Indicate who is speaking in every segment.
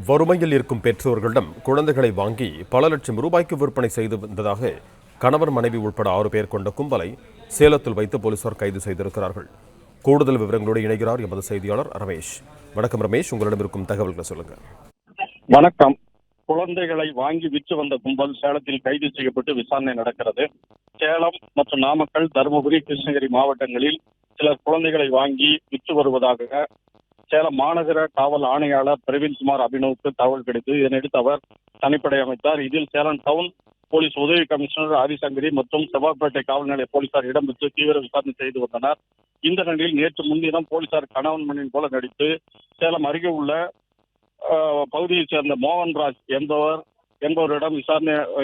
Speaker 1: வறுமையில் இருக்கும் பெற்றோர்களிடம் குழந்தைகளை வாங்கி பல லட்சம் ரூபாய்க்கு விற்பனை செய்து வந்ததாக கணவன் மனைவி உட்பட 6 பேர் கொண்ட கும்பலை சேலத்தில் வைத்து போலீசார் கைது செய்திருக்கிறார்கள். கூடுதல் விவரங்களோடு இணைகிறார் எமது செய்தியாளர் ரமேஷ். வணக்கம் ரமேஷ், உங்களிடம் இருக்கும் தகவல்களை சொல்லுங்க.
Speaker 2: வணக்கம். குழந்தைகளை வாங்கி விற்று வந்த கும்பல் சேலத்தில் கைது செய்யப்பட்டு விசாரணை நடக்கிறது. சேலம் மற்றும் நாமக்கல், தருமபுரி, கிருஷ்ணகிரி மாவட்டங்களில் சிலர் குழந்தைகளை வாங்கி விற்று வருவதாக சேலம் மாநகர காவல் ஆணையாளர் பிரவீன்குமார் அபினவுக்கு தகவல் கிடைத்தது. இதனையடுத்து அவர் தனிப்படை அமைத்தார். இதில் சேலம் டவுன் போலீஸ் உதவி கமிஷனர் ஆதிசங்கரி மற்றும் செவ்வாய்ப்பேட்டை காவல் நிலைய போலீசார் இடம்பெற்று தீவிர விசாரணை செய்து வந்தனர். இந்த நிலையில் நேற்று முன்தினம் போலீசார் கணவன் மனைவி போல நடித்து சேலம் அருகே உள்ள பகுதியைச் சேர்ந்த மோகன்ராஜ்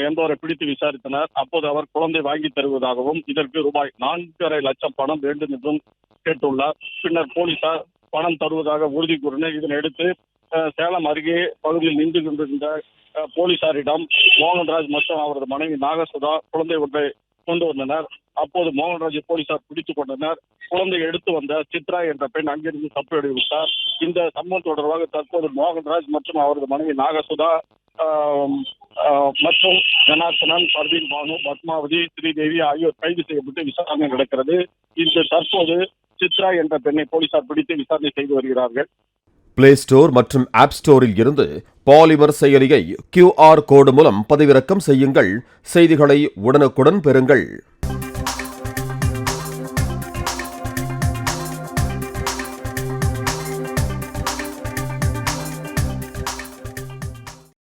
Speaker 2: என்பவரை பிடித்து விசாரித்தனர். அப்போது அவர் குழந்தை வாங்கி தருவதாகவும் இதற்கு ரூபாய் 4.5 லட்சம் பணம் வேண்டும் என்றும் கேட்டுள்ளார். பின்னர் போலீசார் பணம் தருவதாக உறுதி கூறினர். இதனையடுத்து சேலம் அருகே பகுதியில் நின்று கொண்டிருந்த போலீசாரிடம் மோகன்ராஜ் மற்றும் அவரது மனைவி நாகசுதா குழந்தை ஒன்றை கொண்டு வந்தனர். அப்போது மோகன்ராஜை போலீசார் பிடித்துக் கொண்டனர். குழந்தையை எடுத்து வந்த சித்ரா என்ற பெண் அங்கிருந்து தப்பியோடி விட்டார். இந்த சம்பவம் தொடர்பாக தற்போது மோகன்ராஜ் மற்றும் அவரது மனைவி நாகசுதா மற்றும் ஜனார்த்தனன், பர்வீன் பானு, பத்மாவதி, ஸ்ரீதேவி ஆகியோர் கைது செய்யப்பட்டு விசாரணை நடக்கிறது. இந்த தற்போது சித்ரா என்ற பெண்ணை போலீசார் பிடித்து விசாரணை செய்து வருகிறார்கள்.
Speaker 1: பிளே ஸ்டோர் மற்றும் ஆப் ஸ்டோரில் இருந்து பாலிமர் செயலியை QR கோடு மூலம் பதிவிறக்கம் செய்யுங்கள். செய்திகளை உடனுக்குடன் பெறுங்கள்.